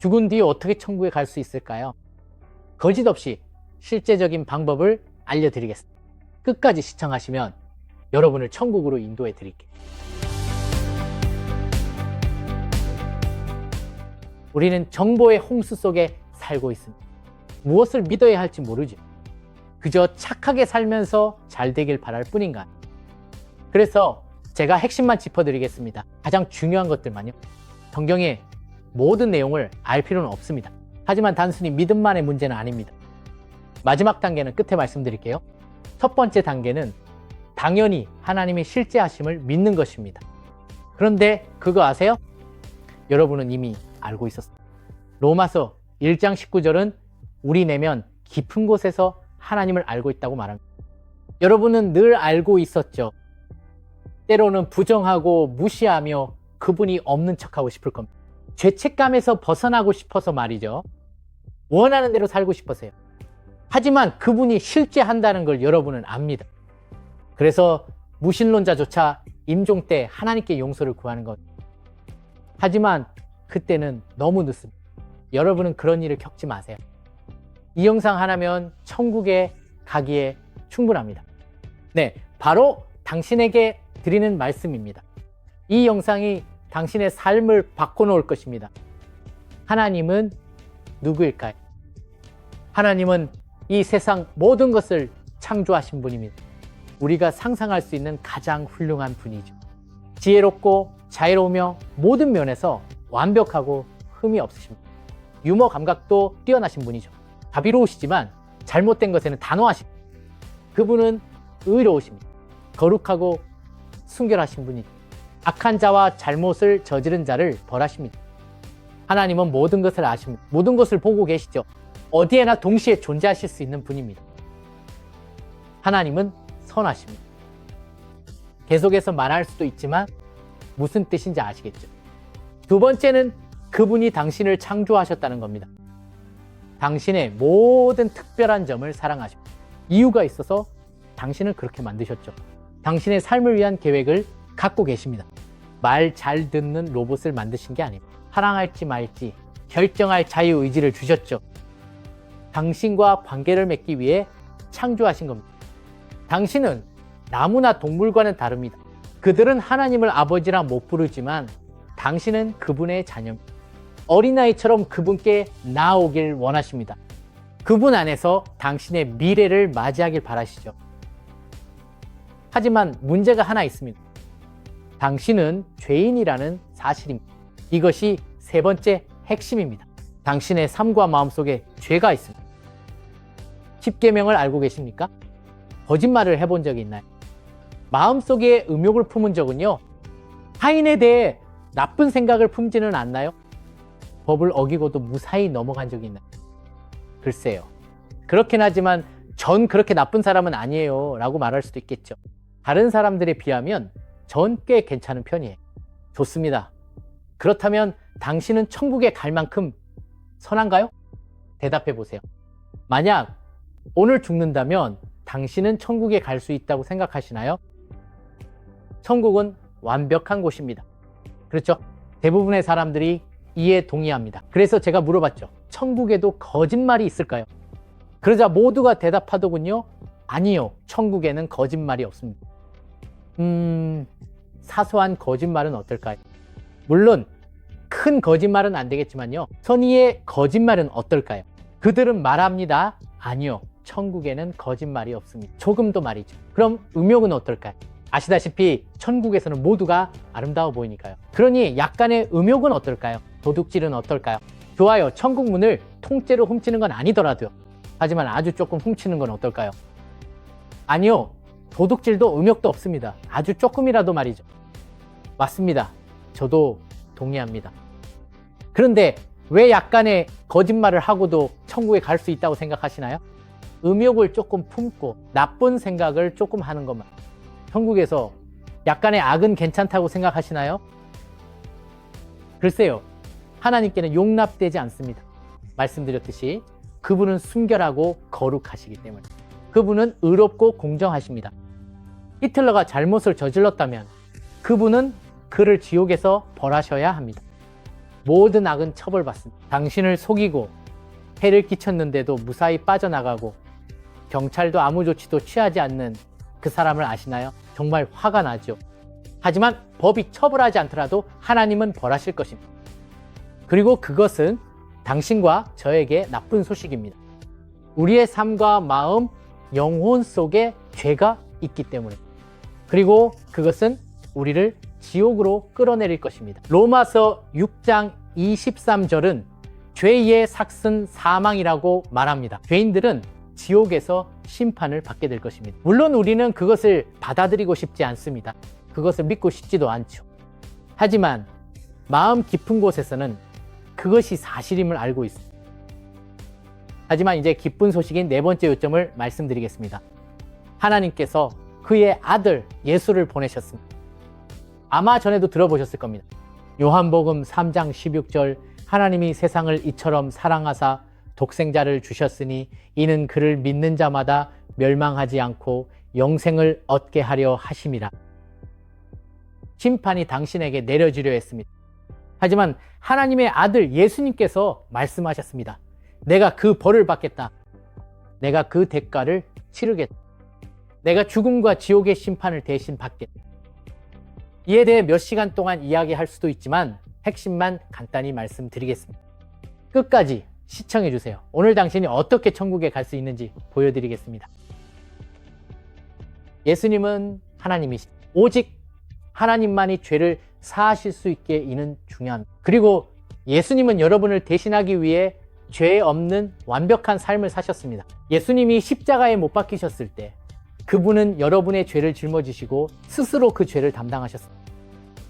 죽은 뒤에 어떻게 천국에 갈 수 있을까요? 거짓 없이 실제적인 방법을 알려드리겠습니다. 끝까지 시청하시면 여러분을 천국으로 인도해 드릴게요. 우리는 정보의 홍수 속에 살고 있습니다. 무엇을 믿어야 할지 모르죠. 그저 착하게 살면서 잘 되길 바랄 뿐인가. 그래서 제가 핵심만 짚어드리겠습니다. 가장 중요한 것들만요. 성경의 모든 내용을 알 필요는 없습니다. 하지만 단순히 믿음만의 문제는 아닙니다. 마지막 단계는 끝에 말씀드릴게요. 첫 번째 단계는 당연히 하나님의 실제하심을 믿는 것입니다. 그런데 그거 아세요? 여러분은 이미 알고 있었습니다. 로마서 1장 19절은 우리 내면 깊은 곳에서 하나님을 알고 있다고 말합니다. 여러분은 늘 알고 있었죠. 때로는 부정하고 무시하며 그분이 없는 척하고 싶을 겁니다. 죄책감에서 벗어나고 싶어서 말이죠. 원하는 대로 살고 싶어서요. 하지만 그분이 실제한다는 걸 여러분은 압니다. 그래서 무신론자조차 임종 때 하나님께 용서를 구하는 것. 하지만 그때는 너무 늦습니다. 여러분은 그런 일을 겪지 마세요. 이 영상 하나면 천국에 가기에 충분합니다. 네, 바로 당신에게 드리는 말씀입니다. 이 영상이 당신의 삶을 바꿔놓을 것입니다. 하나님은 누구일까요? 하나님은 이 세상 모든 것을 창조하신 분입니다. 우리가 상상할 수 있는 가장 훌륭한 분이죠. 지혜롭고 자유로우며 모든 면에서 완벽하고 흠이 없으십니다. 유머 감각도 뛰어나신 분이죠. 자비로우시지만 잘못된 것에는 단호하십니다. 그분은 의로우십니다. 거룩하고 순결하신 분이죠. 악한 자와 잘못을 저지른 자를 벌하십니다. 하나님은 모든 것을 아십니다. 모든 것을 보고 계시죠. 어디에나 동시에 존재하실 수 있는 분입니다. 하나님은 선하십니다. 계속해서 말할 수도 있지만 무슨 뜻인지 아시겠죠? 두 번째는 그분이 당신을 창조하셨다는 겁니다. 당신의 모든 특별한 점을 사랑하십니다. 이유가 있어서 당신을 그렇게 만드셨죠. 당신의 삶을 위한 계획을 갖고 계십니다. 말 잘 듣는 로봇을 만드신 게 아닙니다. 사랑할지 말지 결정할 자유의지를 주셨죠. 당신과 관계를 맺기 위해 창조하신 겁니다. 당신은 나무나 동물과는 다릅니다. 그들은 하나님을 아버지라 못 부르지만 당신은 그분의 자녀입니다. 어린아이처럼 그분께 나아오길 원하십니다. 그분 안에서 당신의 미래를 맞이하길 바라시죠. 하지만 문제가 하나 있습니다. 당신은 죄인이라는 사실입니다. 이것이 세 번째 핵심입니다. 당신의 삶과 마음속에 죄가 있습니다. 10계명을 알고 계십니까? 거짓말을 해본 적이 있나요? 마음속에 음욕을 품은 적은요, 타인에 대해 나쁜 생각을 품지는 않나요? 법을 어기고도 무사히 넘어간 적이 있나요? 글쎄요. 그렇긴 하지만 전 그렇게 나쁜 사람은 아니에요 라고 말할 수도 있겠죠. 다른 사람들에 비하면 전 꽤 괜찮은 편이에요. 좋습니다. 그렇다면 당신은 천국에 갈 만큼 선한가요? 대답해 보세요. 만약 오늘 죽는다면 당신은 천국에 갈 수 있다고 생각하시나요? 천국은 완벽한 곳입니다. 그렇죠? 대부분의 사람들이 이에 동의합니다. 그래서 제가 물어봤죠. 천국에도 거짓말이 있을까요? 그러자 모두가 대답하더군요. 아니요. 천국에는 거짓말이 없습니다. 사소한 거짓말은 어떨까요? 물론 큰 거짓말은 안 되겠지만요. 선의의 거짓말은 어떨까요? 그들은 말합니다. 아니요. 천국에는 거짓말이 없습니다. 조금도 말이죠. 그럼 음욕은 어떨까요? 아시다시피 천국에서는 모두가 아름다워 보이니까요. 그러니 약간의 음욕은 어떨까요? 도둑질은 어떨까요? 좋아요. 천국 문을 통째로 훔치는 건 아니더라도요. 하지만 아주 조금 훔치는 건 어떨까요? 아니요. 도둑질도 음욕도 없습니다. 아주 조금이라도 말이죠. 맞습니다. 저도 동의합니다. 그런데 왜 약간의 거짓말을 하고도 천국에 갈 수 있다고 생각하시나요? 음욕을 조금 품고 나쁜 생각을 조금 하는 것만. 천국에서 약간의 악은 괜찮다고 생각하시나요? 글쎄요. 하나님께는 용납되지 않습니다. 말씀드렸듯이 그분은 순결하고 거룩하시기 때문에. 그분은 의롭고 공정하십니다. 히틀러가 잘못을 저질렀다면 그분은 그를 지옥에서 벌하셔야 합니다. 모든 악은 처벌받습니다. 당신을 속이고 해를 끼쳤는데도 무사히 빠져나가고 경찰도 아무 조치도 취하지 않는 그 사람을 아시나요? 정말 화가 나죠. 하지만 법이 처벌하지 않더라도 하나님은 벌하실 것입니다. 그리고 그것은 당신과 저에게 나쁜 소식입니다. 우리의 삶과 마음, 영혼 속에 죄가 있기 때문에, 그리고 그것은 우리를 지옥으로 끌어내릴 것입니다. 로마서 6장 23절은 죄의 삭은 사망이라고 말합니다. 죄인들은 지옥에서 심판을 받게 될 것입니다. 물론 우리는 그것을 받아들이고 싶지 않습니다. 그것을 믿고 싶지도 않죠. 하지만 마음 깊은 곳에서는 그것이 사실임을 알고 있습니다. 하지만 이제 기쁜 소식인 네 번째 요점을 말씀드리겠습니다. 하나님께서 그의 아들 예수를 보내셨습니다. 아마 전에도 들어보셨을 겁니다. 요한복음 3장 16절, 하나님이 세상을 이처럼 사랑하사 독생자를 주셨으니 이는 그를 믿는 자마다 멸망하지 않고 영생을 얻게 하려 하심이라. 심판이 당신에게 내려지려 했습니다. 하지만 하나님의 아들 예수님께서 말씀하셨습니다. 내가 그 벌을 받겠다. 내가 그 대가를 치르겠다. 내가 죽음과 지옥의 심판을 대신 받겠다. 이에 대해 몇 시간 동안 이야기할 수도 있지만 핵심만 간단히 말씀드리겠습니다. 끝까지 시청해 주세요. 오늘 당신이 어떻게 천국에 갈 수 있는지 보여드리겠습니다. 예수님은 하나님이시다. 오직 하나님만이 죄를 사하실 수 있게 이는 중요합니다. 그리고 예수님은 여러분을 대신하기 위해 죄 없는 완벽한 삶을 사셨습니다. 예수님이 십자가에 못 박히셨을 때 그분은 여러분의 죄를 짊어지시고 스스로 그 죄를 담당하셨습니다.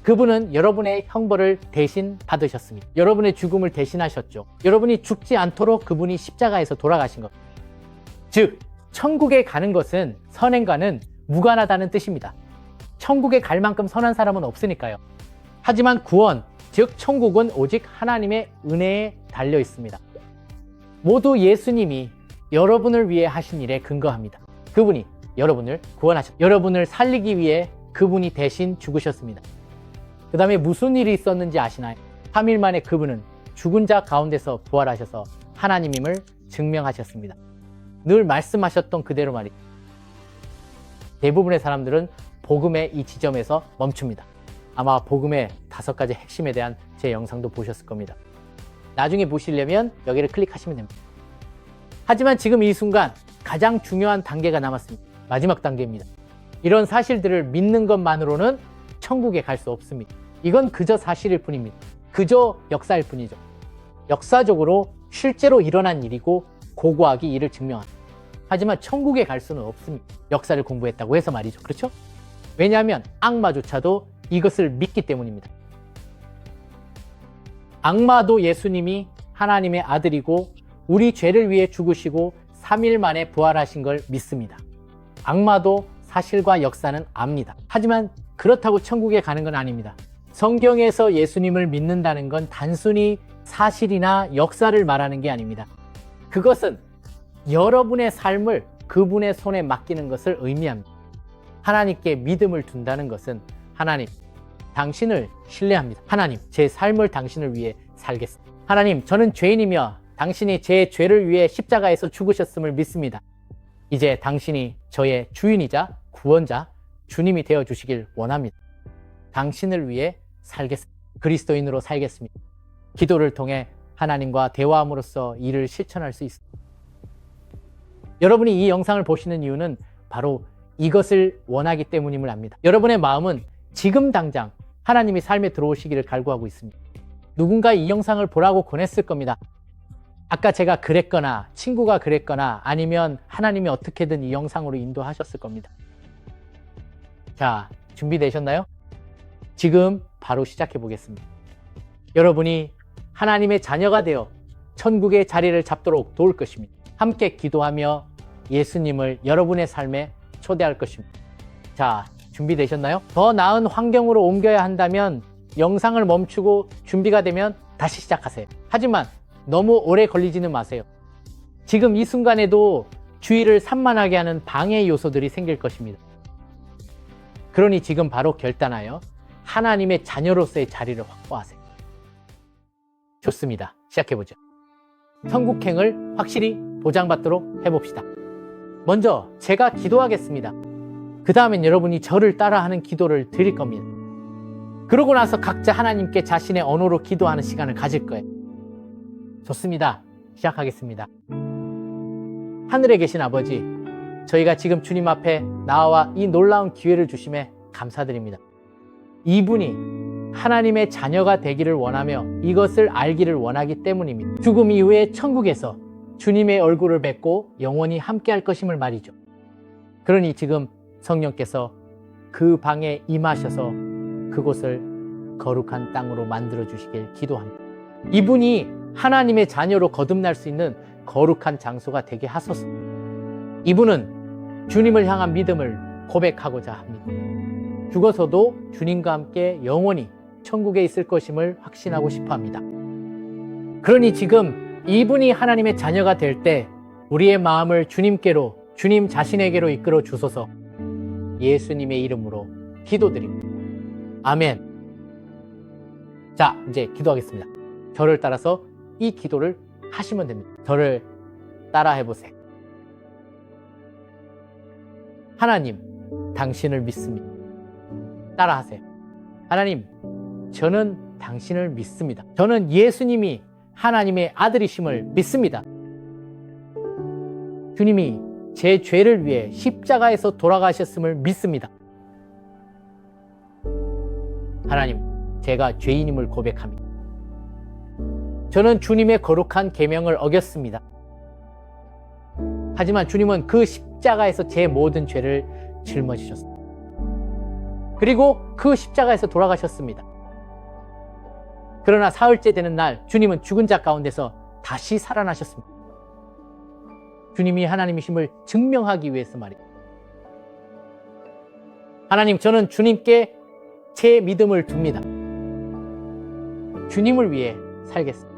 그분은 여러분의 형벌을 대신 받으셨습니다. 여러분의 죽음을 대신하셨죠. 여러분이 죽지 않도록 그분이 십자가에서 돌아가신 겁니다. 즉, 천국에 가는 것은 선행과는 무관하다는 뜻입니다. 천국에 갈 만큼 선한 사람은 없으니까요. 하지만 구원, 즉 천국은 오직 하나님의 은혜에 달려 있습니다. 모두 예수님이 여러분을 위해 하신 일에 근거합니다. 그분이 여러분을 구원하셨습니다. 여러분을 살리기 위해 그분이 대신 죽으셨습니다. 그 다음에 무슨 일이 있었는지 아시나요? 3일 만에 그분은 죽은 자 가운데서 부활하셔서 하나님임을 증명하셨습니다. 늘 말씀하셨던 그대로 말이죠. 대부분의 사람들은 복음의 이 지점에서 멈춥니다. 아마 복음의 5가지 핵심에 대한 제 영상도 보셨을 겁니다. 나중에 보시려면 여기를 클릭하시면 됩니다. 하지만 지금 이 순간 가장 중요한 단계가 남았습니다. 마지막 단계입니다. 이런 사실들을 믿는 것만으로는 천국에 갈 수 없습니다. 이건 그저 사실일 뿐입니다. 그저 역사일 뿐이죠. 역사적으로 실제로 일어난 일이고 고고하게 이를 증명합니다. 하지만 천국에 갈 수는 없습니다. 역사를 공부했다고 해서 말이죠. 그렇죠? 왜냐하면 악마조차도 이것을 믿기 때문입니다. 악마도 예수님이 하나님의 아들이고 우리 죄를 위해 죽으시고 3일 만에 부활하신 걸 믿습니다. 악마도 사실과 역사는 압니다. 하지만 그렇다고 천국에 가는 건 아닙니다. 성경에서 예수님을 믿는다는 건 단순히 사실이나 역사를 말하는 게 아닙니다. 그것은 여러분의 삶을 그분의 손에 맡기는 것을 의미합니다. 하나님께 믿음을 둔다는 것은 하나님, 당신을 신뢰합니다. 하나님, 제 삶을 당신을 위해 살겠습니다. 하나님, 저는 죄인이며 당신이 제 죄를 위해 십자가에서 죽으셨음을 믿습니다. 이제 당신이 저의 주인이자 구원자, 주님이 되어주시길 원합니다. 당신을 위해 살겠습니다. 그리스도인으로 살겠습니다. 기도를 통해 하나님과 대화함으로써 이를 실천할 수 있습니다. 여러분이 이 영상을 보시는 이유는 바로 이것을 원하기 때문임을 압니다. 여러분의 마음은 지금 당장 하나님이 삶에 들어오시기를 갈구하고 있습니다. 누군가 이 영상을 보라고 권했을 겁니다. 아까 제가 그랬거나 친구가 그랬거나 아니면 하나님이 어떻게든 이 영상으로 인도하셨을 겁니다. 자, 준비되셨나요? 지금 바로 시작해 보겠습니다. 여러분이 하나님의 자녀가 되어 천국의 자리를 잡도록 도울 것입니다. 함께 기도하며 예수님을 여러분의 삶에 초대할 것입니다. 자, 준비되셨나요? 더 나은 환경으로 옮겨야 한다면 영상을 멈추고 준비가 되면 다시 시작하세요. 하지만 너무 오래 걸리지는 마세요. 지금 이 순간에도 주의를 산만하게 하는 방해 요소들이 생길 것입니다. 그러니 지금 바로 결단하여 하나님의 자녀로서의 자리를 확보하세요. 좋습니다. 시작해보죠. 천국행을 확실히 보장받도록 해봅시다. 먼저 제가 기도하겠습니다. 그 다음엔 여러분이 저를 따라하는 기도를 드릴 겁니다. 그러고 나서 각자 하나님께 자신의 언어로 기도하는 시간을 가질 거예요. 좋습니다. 시작하겠습니다. 하늘에 계신 아버지, 저희가 지금 주님 앞에 나와 이 놀라운 기회를 주심에 감사드립니다. 이분이 하나님의 자녀가 되기를 원하며 이것을 알기를 원하기 때문입니다. 죽음 이후에 천국에서 주님의 얼굴을 뵙고 영원히 함께 할 것임을 말이죠. 그러니 지금 성령께서 그 방에 임하셔서 그곳을 거룩한 땅으로 만들어 주시길 기도합니다. 이분이 하나님의 자녀로 거듭날 수 있는 거룩한 장소가 되게 하소서. 이분은 주님을 향한 믿음을 고백하고자 합니다. 죽어서도 주님과 함께 영원히 천국에 있을 것임을 확신하고 싶어 합니다. 그러니 지금 이분이 하나님의 자녀가 될 때 우리의 마음을 주님께로, 주님 자신에게로 이끌어 주소서. 예수님의 이름으로 기도드립니다. 아멘. 자, 이제 기도하겠습니다. 저를 따라서 이 기도를 하시면 됩니다. 저를 따라 해보세요. 하나님, 당신을 믿습니다. 따라하세요. 하나님, 저는 당신을 믿습니다. 저는 예수님이 하나님의 아들이심을 믿습니다. 주님이 제 죄를 위해 십자가에서 돌아가셨음을 믿습니다. 하나님, 제가 죄인임을 고백합니다. 저는 주님의 거룩한 계명을 어겼습니다. 하지만 주님은 그 십자가에서 제 모든 죄를 짊어지셨습니다. 그리고 그 십자가에서 돌아가셨습니다. 그러나 사흘째 되는 날 주님은 죽은 자 가운데서 다시 살아나셨습니다. 주님이 하나님이심을 증명하기 위해서 말입니다. 하나님, 저는 주님께 제 믿음을 둡니다. 주님을 위해 살겠습니다.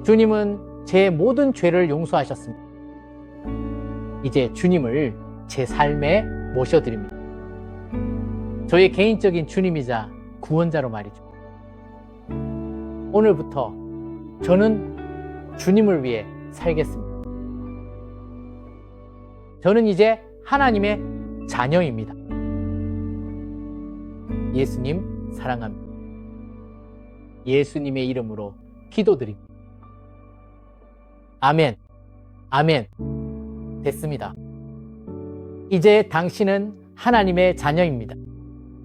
주님은 제 모든 죄를 용서하셨습니다. 이제 주님을 제 삶에 모셔드립니다. 저의 개인적인 주님이자 구원자로 말이죠. 오늘부터 저는 주님을 위해 살겠습니다. 저는 이제 하나님의 자녀입니다. 예수님 사랑합니다. 예수님의 이름으로 기도드립니다. 아멘. 아멘. 됐습니다. 이제 당신은 하나님의 자녀입니다.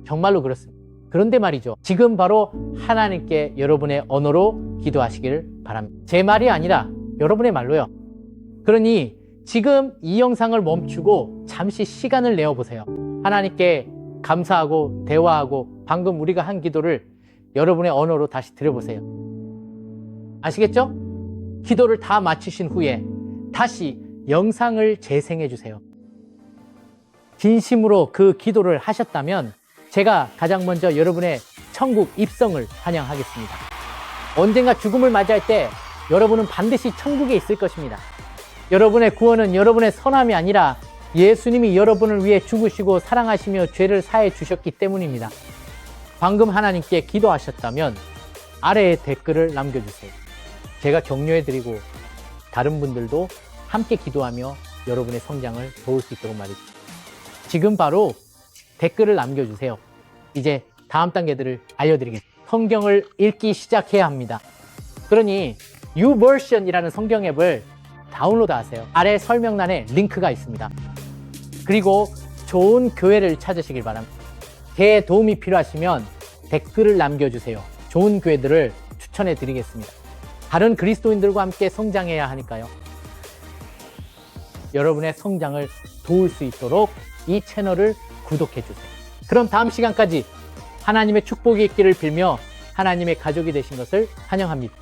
정말로 그렇습니다. 그런데 말이죠. 지금 바로 하나님께 여러분의 언어로 기도하시길 바랍니다. 제 말이 아니라 여러분의 말로요. 그러니 지금 이 영상을 멈추고 잠시 시간을 내어보세요. 하나님께 감사하고 대화하고 방금 우리가 한 기도를 여러분의 언어로 다시 드려보세요. 아시겠죠? 기도를 다 마치신 후에 다시 영상을 재생해 주세요. 진심으로 그 기도를 하셨다면 제가 가장 먼저 여러분의 천국 입성을 환영하겠습니다. 언젠가 죽음을 맞이할 때 여러분은 반드시 천국에 있을 것입니다. 여러분의 구원은 여러분의 선함이 아니라 예수님이 여러분을 위해 죽으시고 사랑하시며 죄를 사해 주셨기 때문입니다. 방금 하나님께 기도하셨다면 아래에 댓글을 남겨주세요. 제가 격려해드리고 다른 분들도 함께 기도하며 여러분의 성장을 도울 수 있도록 말이죠. 지금 바로 댓글을 남겨주세요. 이제 다음 단계들을 알려드리겠습니다. 성경을 읽기 시작해야 합니다. 그러니 YouVersion이라는 성경 앱을 다운로드 하세요. 아래 설명란에 링크가 있습니다. 그리고 좋은 교회를 찾으시길 바랍니다. 제 도움이 필요하시면 댓글을 남겨주세요. 좋은 교회들을 추천해 드리겠습니다. 다른 그리스도인들과 함께 성장해야 하니까요. 여러분의 성장을 도울 수 있도록 이 채널을 구독해 주세요. 그럼 다음 시간까지 하나님의 축복이 있기를 빌며 하나님의 가족이 되신 것을 환영합니다.